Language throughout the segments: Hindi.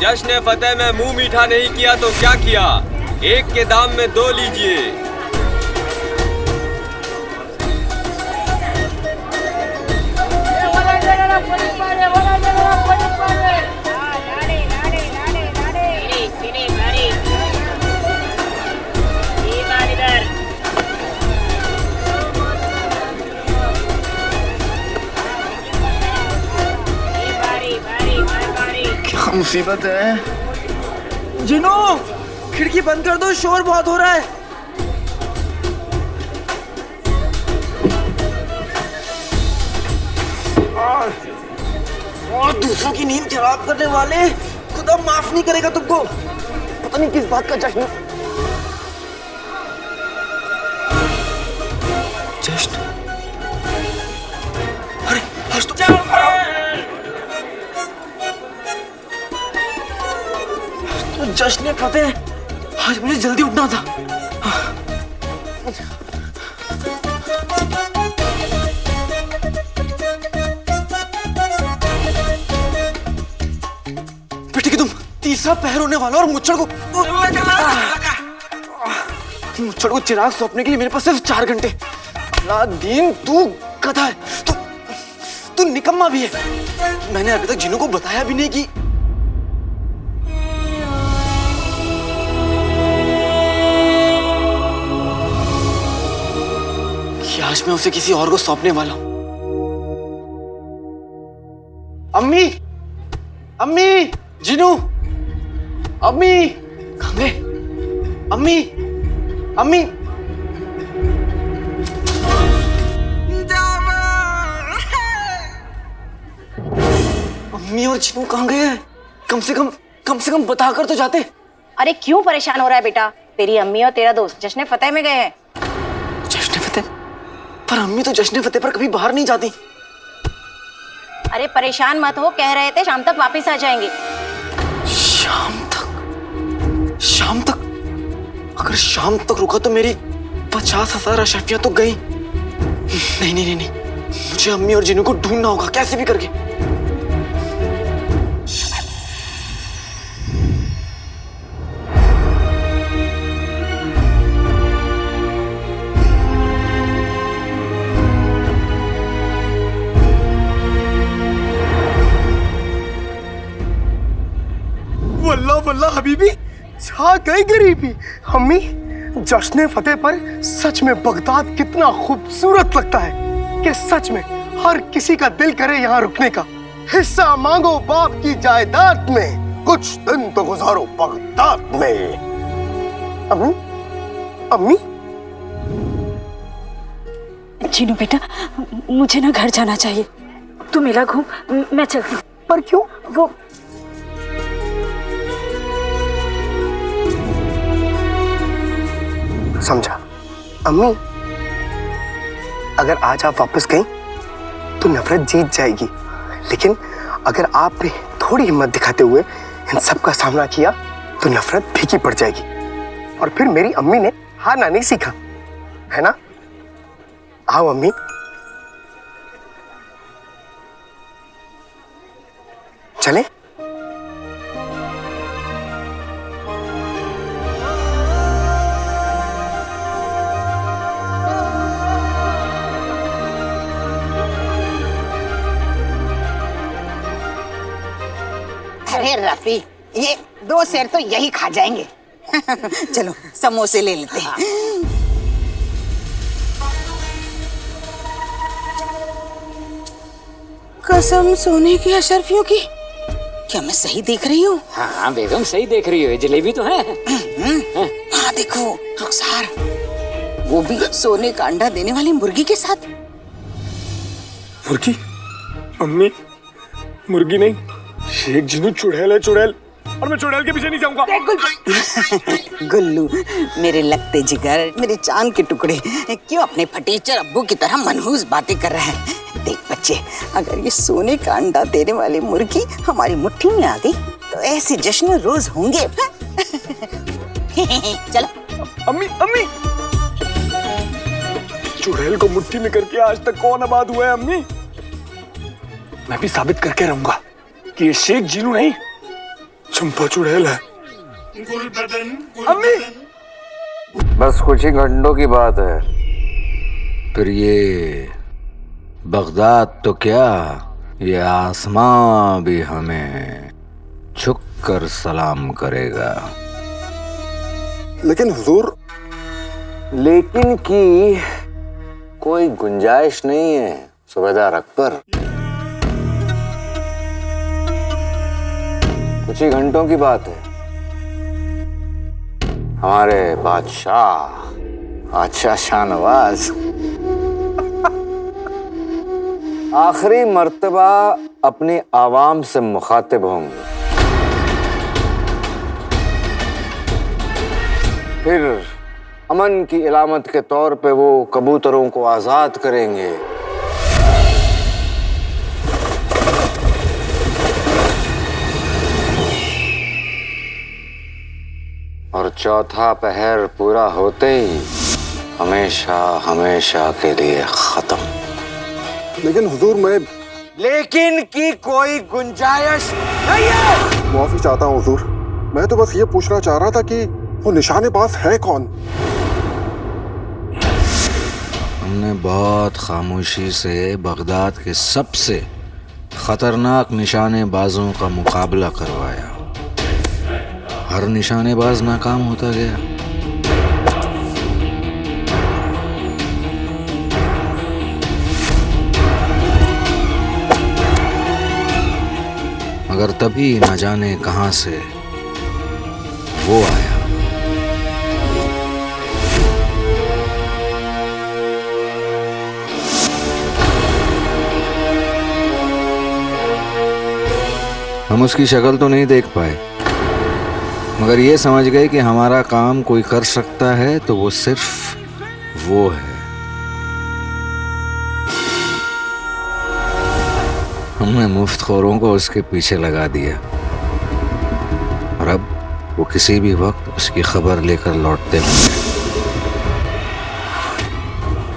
जश्न फतेह में मुंह मीठा नहीं किया तो क्या किया? एक के दाम में दो लीजिए। क्या मुसीबत है? जिनू, खिड़की बंद कर दो, शोर बहुत हो रहा है। और दूसरों की नींद खराब करने वाले, खुदा माफ नहीं करेगा तुमको। पता नहीं किस बात का जश्न। जश्न? अरे आज तो जश्न फतेह। आज मुझे जल्दी उठना था। बेटे कि तुम तीसरा पहर होने वाला और मुच्छड़ को चिराग सौंपने के लिए मेरे पास सिर्फ 4 घंटे। अलादीन, तू गधा है। तू निकम्मा भी है। मैंने अभी तक जिन्हों को बताया भी नहीं कि आज मैं उसे किसी और को सौंपने वाला हूं। अम्मी, अम्मी, जिनू, अम्मी, कहां गए? अम्मी, अम्मी, अम्मी और जिनू कहां गए? कम से कम बताकर तो जाते। अरे क्यों परेशान हो रहा है बेटा? तेरी अम्मी और तेरा दोस्त जश्न फतेह में गए हैं। जश्न फतेह? पर अम्मी तो जश्न फतेह पर कभी बाहर नहीं जाती। अरे परेशान मत हो, कह रहे थे शाम तक वापस आ जाएंगे। शाम तक? शाम तक? अगर शाम तक रुका तो मेरी 50,000 अशर्फियां तो गई। नहीं, मुझे अम्मी और जिनू को ढूंढना होगा कैसे भी करके। वल्लाह वल्लाह हबीबी, छा गई गरीबी। अम्मी, जश्न फतेह पर सच में बगदाद कितना खूबसूरत लगता है कि सच में हर किसी का दिल करे यहाँ रुकने का। हिस्सा मांगो बाप की जायदाद में, कुछ दिन तो गुजारो बगदाद में। अम्मी, अम्मी। जीनू बेटा, मुझे ना घर जाना चाहिए। तू मेला घूम, मैं चलती। पर क्यों? वो समझा अम्मी, अगर आज आप वापस गई तो नफरत जीत जाएगी, लेकिन अगर आपने थोड़ी हिम्मत दिखाते हुए इन सब का सामना किया तो नफरत फीकी पड़ जाएगी। और फिर मेरी अम्मी ने हारना नहीं सीखा, है ना? आओ अम्मी। चले? अरे रफी, ये 2 शेर तो यही खा जाएंगे। चलो समोसे ले लेते हैं। कसम सोने की अशर्फियों की। क्या मैं सही देख रही हूँ? हाँ बेगम, सही देख रही हो। जलेबी तो है। हाँ देखो रुखसार, वो भी सोने का अंडा देने वाली मुर्गी के साथ। मुर्गी? अम्मी, मुर्गी नहीं, शेख जिनू चुड़ैल है, चुड़ैल। और मैं चुड़ैल के पीछे नहीं जाऊंगा। गुल्लू, मेरे लगते जिगर, मेरे चांद के टुकड़े, क्यों अपने फटीचर अब्बू की तरह मनहूस बातें कर रहे हैं? देख बच्चे, अगर ये सोने का अंडा देने वाली मुर्गी हमारी मुट्ठी में आ गई तो ऐसे जश्न रोज होंगे। चलो। अम्मी, अम्मी, चुड़ैल को मुट्ठी में करके आज तक कौन आबाद हुआ है अम्मी? मैं भी साबित करके रहूंगा कि ये शेख जीनू नहीं, चंपा चुड़ैल है। अम्मी, बस कुछ ही घंटों की बात है, फिर ये बगदाद तो क्या, ये आसमां भी हमें झुक कर सलाम करेगा। लेकिन हुजूर, लेकिन की कोई गुंजाइश नहीं है सूबेदार अकबर। कुछ ही घंटों की बात है, हमारे बादशाह शाहनवाज आखिरी मर्तबा अपनी आवाम से मुखातिब होंगे। फिर अमन की इलामत के तौर पे वो कबूतरों को आजाद करेंगे। और चौथा पहर पूरा होते ही हमेशा हमेशा के लिए खत्म। लेकिन हुजूर, मैं लेकिन की कोई गुंजाइश नहीं है। माफी चाहता हूँ हुजूर, मैं तो बस ये पूछना चाह रहा था कि वो निशानेबाज है कौन? हमने बहुत खामोशी से बगदाद के सबसे खतरनाक निशानेबाजों का मुकाबला करवाया। हर निशानेबाज नाकाम होता गया। मगर तभी न जाने कहां से वो आया। हम उसकी शक्ल तो नहीं देख पाए, मगर ये समझ गए कि हमारा काम कोई कर सकता है तो वो सिर्फ वो है। हमने मुफ्तखोरों को उसके पीछे लगा दिया और अब वो किसी भी वक्त उसकी खबर लेकर लौटते होंगे।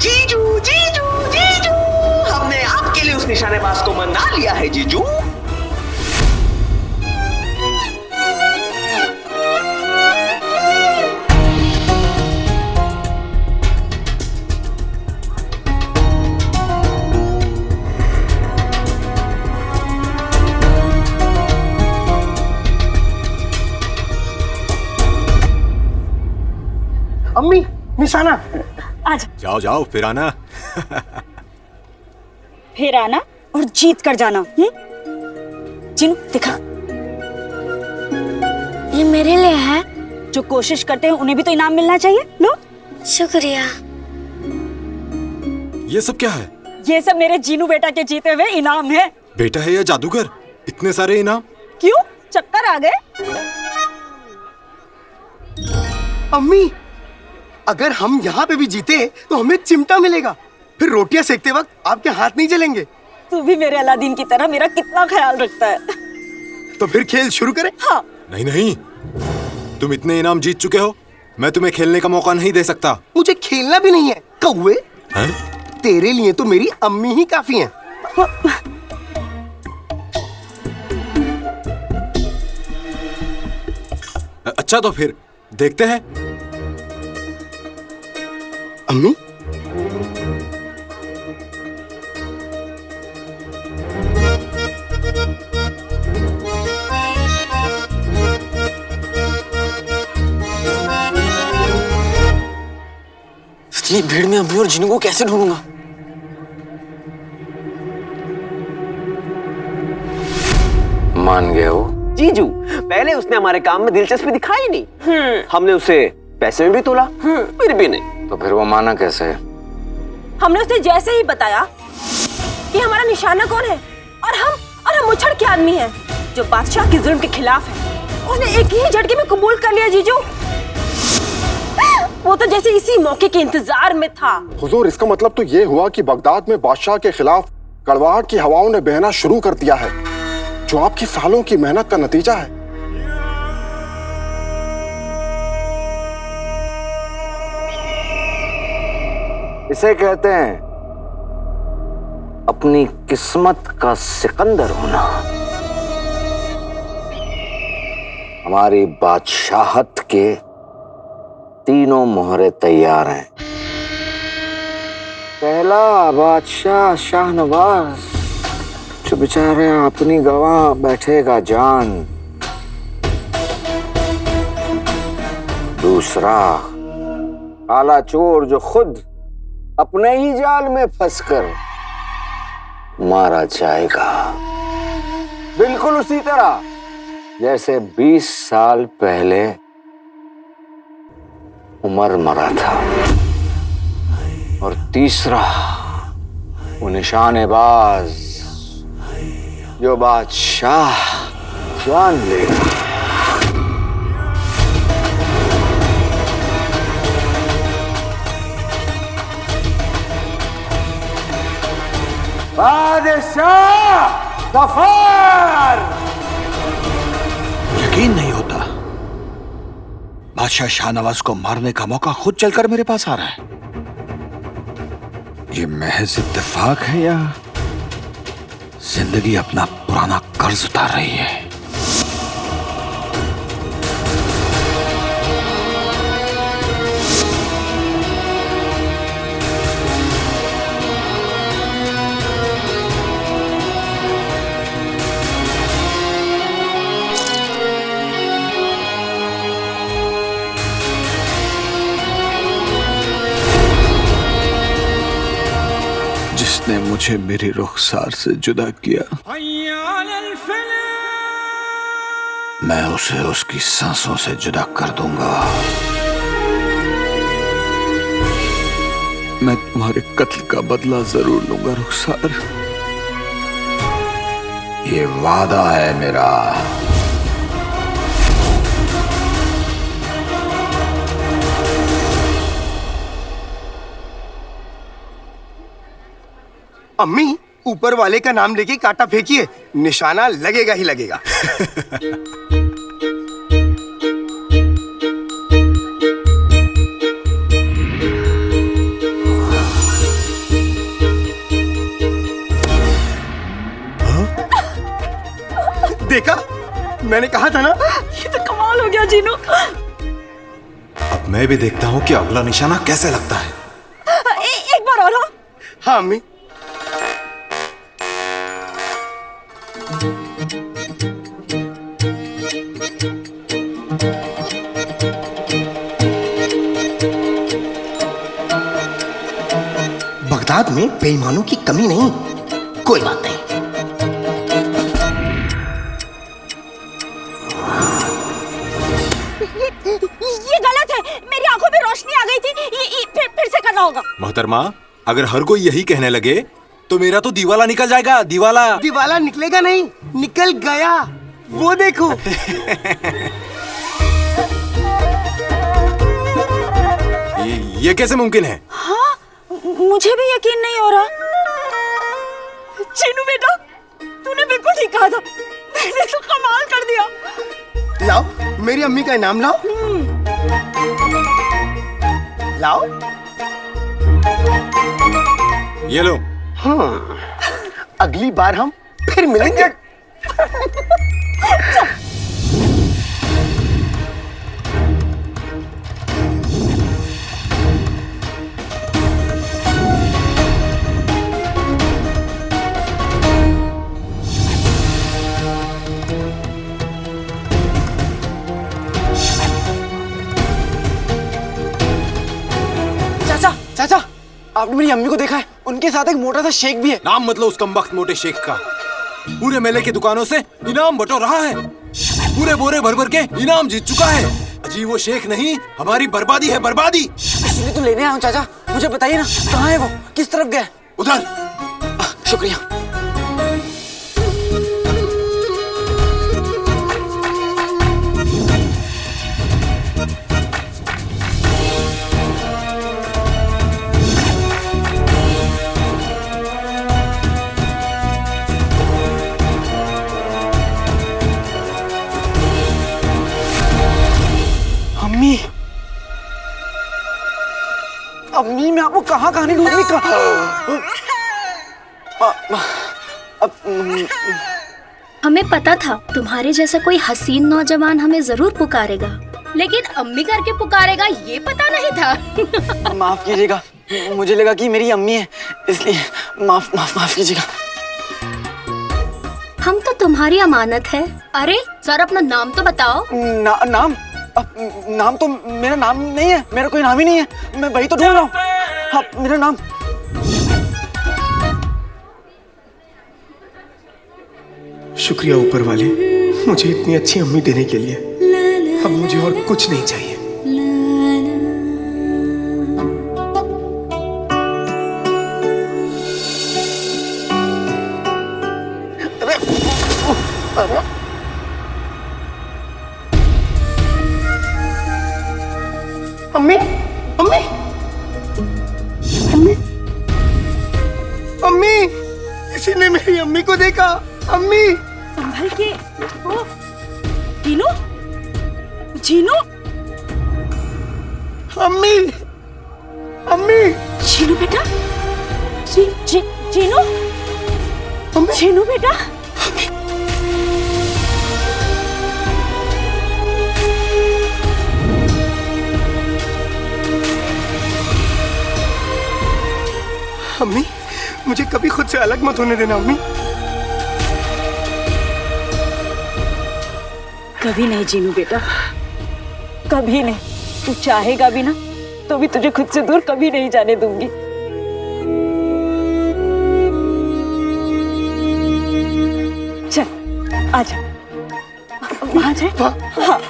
जीजू जीजू जीजू, हमने आपके लिए उस निशानेबाज को मना लिया है जीजू। अम्मी, निशाना। आजा। जाओ जाओ, फिर आना। फिर आना और जीत कर जाना। चिनू दिखा, ये मेरे लिए है। जो कोशिश करते हैं उन्हें भी तो इनाम मिलना चाहिए। लो। शुक्रिया। ये सब क्या है? ये सब मेरे जीनू बेटा के जीते हुए इनाम है। बेटा है या जादूगर? इतने सारे इनाम? क्यों, चक्कर आ गए? अम्मी, अगर हम यहाँ पे भी जीते तो हमें चिमटा मिलेगा, फिर रोटियां सेकते वक्त आपके हाथ नहीं जलेंगे। तू भी मेरे अलादीन की तरह मेरा कितना ख्याल रखता है। तो फिर खेल शुरू करें? हाँ। नहीं नहीं, तुम इतने इनाम जीत चुके हो, मैं तुम्हें खेलने का मौका नहीं दे सकता। मुझे खेलना भी नहीं है कौवे। तेरे लिए तो मेरी अम्मी ही काफी हैं। अच्छा तो फिर देखते हैं। अम्मी, इतनी भीड़ में अम्मी और जिनू को कैसे ढूंढूंगा? मान गए हो? जीजू, पहले उसने हमारे काम में दिलचस्पी दिखाई नहीं। हमने उसे पैसे में भी तोला, फिर भी नहीं। तो फिर वो माना कैसे? हमने उसे जैसे ही बताया कि हमारा निशाना कौन है और हम उछड़ के आदमी हैं जो बादशाह के जुल्म के खिलाफ है, उसने एक ही झटके में कबूल कर लिया जीजू। वो तो जैसे इसी मौके के इंतजार में था। हुजूर, इसका मतलब तो ये हुआ कि बगदाद में बादशाह के खिलाफ कड़वाहट की हवाओं ने बहना शुरू कर दिया है, जो आपकी सालों की मेहनत का नतीजा है। इसे कहते हैं अपनी किस्मत का सिकंदर होना। हमारी बादशाहत के तीनों मोहरे तैयार हैं। पहला बादशाह शाहनवाज, जो बेचारे अपनी गवाह बैठेगा जान। दूसरा काला चोर, जो खुद अपने ही जाल में फंसकर मारा जाएगा, बिल्कुल उसी तरह जैसे 20 साल पहले उमर मरा था। और तीसरा वो निशानेबाज, जो बादशाह जान लेगा। बादशाह गफार। यकीन नहीं होता, बादशाह शाहनवाज को मारने का मौका खुद चलकर मेरे पास आ रहा है। ये महज इत्तेफाक है या जिंदगी अपना पुराना कर्ज उतार रही है? जिसने मुझे मेरी रुखसार से जुदा किया, मैं उसे उसकी सांसों से जुदा कर दूंगा। मैं तुम्हारे कत्ल का बदला जरूर लूंगा रुखसार, ये वादा है मेरा। अम्मी, ऊपर वाले का नाम लेके कांटा फेंकिए, निशाना लगेगा ही लगेगा। देखा, मैंने कहा था ना। ये तो कमाल हो गया जीनू। अब मैं भी देखता हूँ कि अगला निशाना कैसे लगता है। एक बार और। हाँ अम्मी। बगदाद में बेईमानों की कमी नहीं। कोई बात नहीं। ये गलत है, मेरी आंखों में रोशनी आ गई थी। फिर से करना होगा। मोहतरमा, अगर हर कोई यही कहने लगे तो मेरा तो दीवाला निकल जाएगा। दीवाला दीवाला निकलेगा नहीं, निकल गया। वो देखो। ये कैसे मुमकिन है? हाँ, मुझे भी यकीन नहीं हो रहा। चीनू बेटा, तूने बिल्कुल ठीक कहा था। मैंने तो कमाल कर दिया। लाओ, मेरी अम्मी का इनाम लाओ। लाओ। ये लो। अगली बार हम फिर मिलेंगे। चाचा, आपने मेरी अम्मी को देखा है? उनके साथ एक मोटा सा शेख भी है। नाम मतलब उस कमबख्त मोटे शेख का। पूरे मेले की दुकानों से इनाम बटोर रहा है। पूरे बोरे भर भर के इनाम जीत चुका है। अजी वो शेख नहीं, हमारी बर्बादी है, बर्बादी। इसलिए तो लेने आया हूँ चाचा। मुझे बताइए ना, कहाँ है वो? किस तरफ गया? उधर। शुक्रिया। अम्मी, मैं आपको कहाँ कहानी ढूंढनी हमें पता था तुम्हारे जैसा कोई हसीन नौजवान हमें जरूर पुकारेगा, लेकिन अम्मी करके पुकारेगा ये पता नहीं था। माफ कीजिएगा, मुझे लगा कि मेरी अम्मी है, इसलिए माफ कीजिएगा। हम तो तुम्हारी अमानत है। अरे सर, अपना नाम तो बताओ। नाम तो मेरा नाम नहीं है, मेरा कोई नाम ही नहीं है। मैं वही तो ढूंढ रहा हूँ। हाँ, मेरा नाम। शुक्रिया ऊपर वाले, मुझे इतनी अच्छी अम्मी देने के लिए। अब मुझे और कुछ नहीं चाहिए। अम्मी, अम्मी, अम्मी, अम्मी, किसी ने मेरी अम्मी को देखा। अम्मी, संभल के। ओ, जीनू, जीनू, अम्मी, अम्मी, जीनू बेटा, जीनू, जीनू बेटा। अम्मी, मुझे कभी खुद से अलग मत होने देना अम्मी। कभी नहीं जीनू बेटा, कभी नहीं। तू चाहेगा भी ना तो भी तुझे खुद से दूर कभी नहीं जाने दूंगी। चल आजा, वहां जाए। हाँ।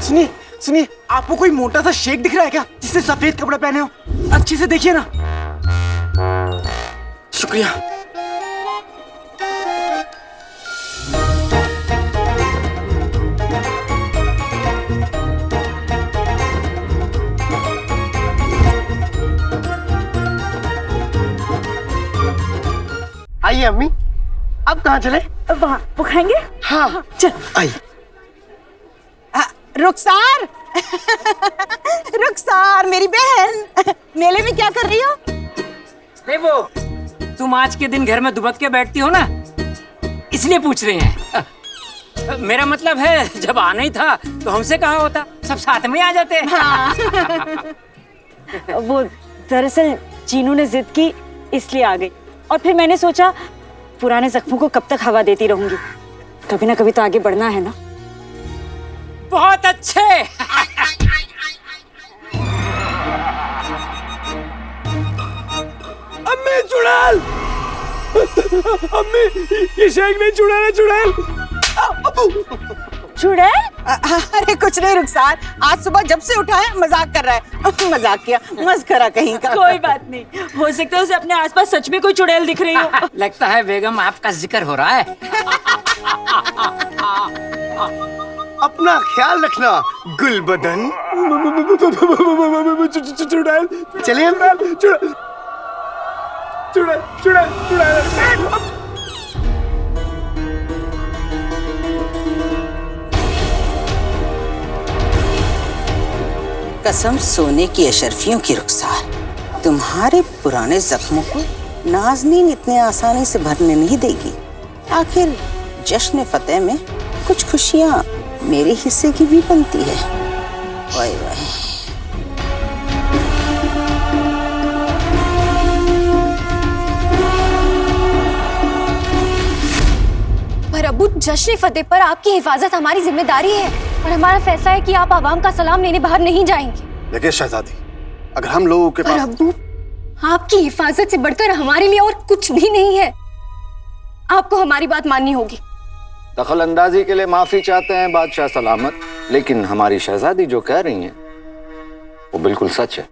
सुनिए सुनिए, आपको कोई मोटा सा शेख दिख रहा है क्या, जिसने सफेद कपड़े पहने हो? अच्छे से देखिए ना। शुक्रिया। आइए अम्मी, अब कहाँ चले? वहाँ वो खाएंगे। हाँ चल आई। रुखसार रुखसार मेरी बहन, मेले में क्या कर रही हो? वो तुम आज के दिन घर में दुबक के बैठती हो ना, इसलिए पूछ रहे हैं। मेरा मतलब है जब आना ही था तो हमसे कहा होता, सब साथ में आ जाते। हाँ। वो दरअसल चीनू ने जिद की इसलिए आ गई, और फिर मैंने सोचा पुराने जख्मों को कब तक हवा देती रहूंगी, कभी ना कभी तो आगे बढ़ना है ना। बहुत अच्छे। अम्मी चुड़ैल, अम्मी ये शेख नहीं, चुड़ैल, चुड़ैल। चुड़ैल? अरे कुछ नहीं रुखसार, आज सुबह जब से उठा है मजाक कर रहा है। मजाक किया, मस्करा कहीं का। कोई बात नहीं, हो सकता है उसे अपने आसपास सच में कोई चुड़ैल दिख रही हो। लगता है बेगम आपका जिक्र हो रहा है। अपना ख्याल रखना गुलबदन। चुड़ैल, चलिए चुड़ैल, चुड़ैल, चुड़ैल, चुड़ैल। कसम सोने की अशरफियों की रुखसार, तुम्हारे पुराने जख्मों को नाज़नीन इतने आसानी से भरने नहीं देगी। आखिर जश्न फतेह में कुछ खुशियां मेरे हिस्से की भी बनती है। वाह वाह। पर अबू, जश्न फतेह पर आपकी हिफाजत हमारी जिम्मेदारी है, और हमारा फैसला है कि आप आवाम का सलाम लेने बाहर नहीं जाएंगे। देखिए शहजादी, अगर हम लोगों के पास अबू, आपकी हिफाजत से बढ़कर हमारे लिए और कुछ भी नहीं है। आपको हमारी बात माननी होगी। दखल अंदाजी के लिए माफी चाहते हैं बादशाह सलामत, लेकिन हमारी शहजादी जो कह रही हैं वो बिल्कुल सच है।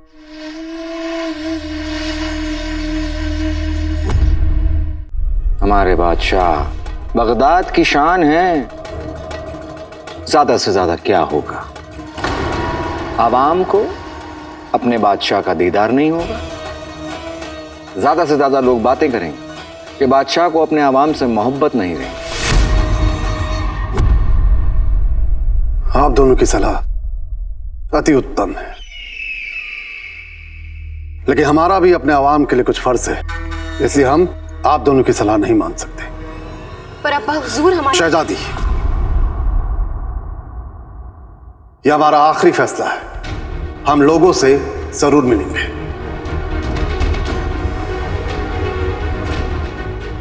हमारे बादशाह बगदाद की शान है, ज्यादा से ज्यादा क्या होगा, आवाम को अपने बादशाह का दीदार नहीं होगा, ज्यादा से ज्यादा लोग बातें करेंगे कि बादशाह को अपने आवाम से मोहब्बत नहीं रही। आप दोनों की सलाह अति उत्तम है, लेकिन हमारा भी अपने आवाम के लिए कुछ फर्ज है, इसलिए हम आप दोनों की सलाह नहीं मान सकते। पर अब्बा हुजूर हमारे शहजादी, यह हमारा आखिरी फैसला है, हम लोगों से जरूर मिलेंगे।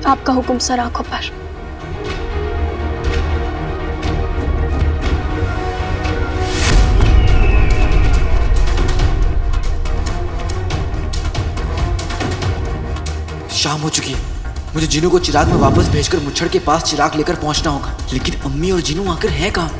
आपका हुक्म सर आंखों पर। शाम हो चुकी है, मुझे जीनू को चिराग में वापस भेजकर मुच्छड़ के पास चिराग लेकर पहुंचना होगा। लेकिन अम्मी और जीनू आकर हैं कहाँ?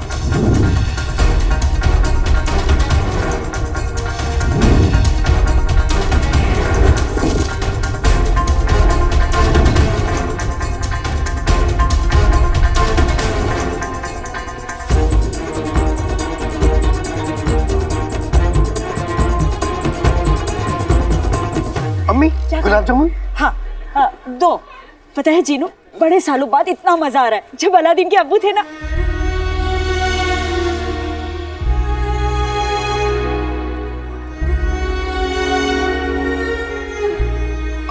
अम्मी गुलाब जामुन। हाँ, दो। पता है जीनू, बड़े सालों बाद इतना मजा आ रहा है जब अलादीन के अब्बू थे ना।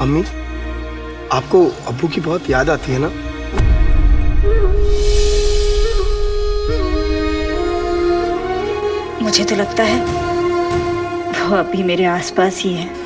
अम्मी, आपको अब्बू की बहुत याद आती है ना? मुझे तो लगता है वो अभी मेरे आसपास ही है।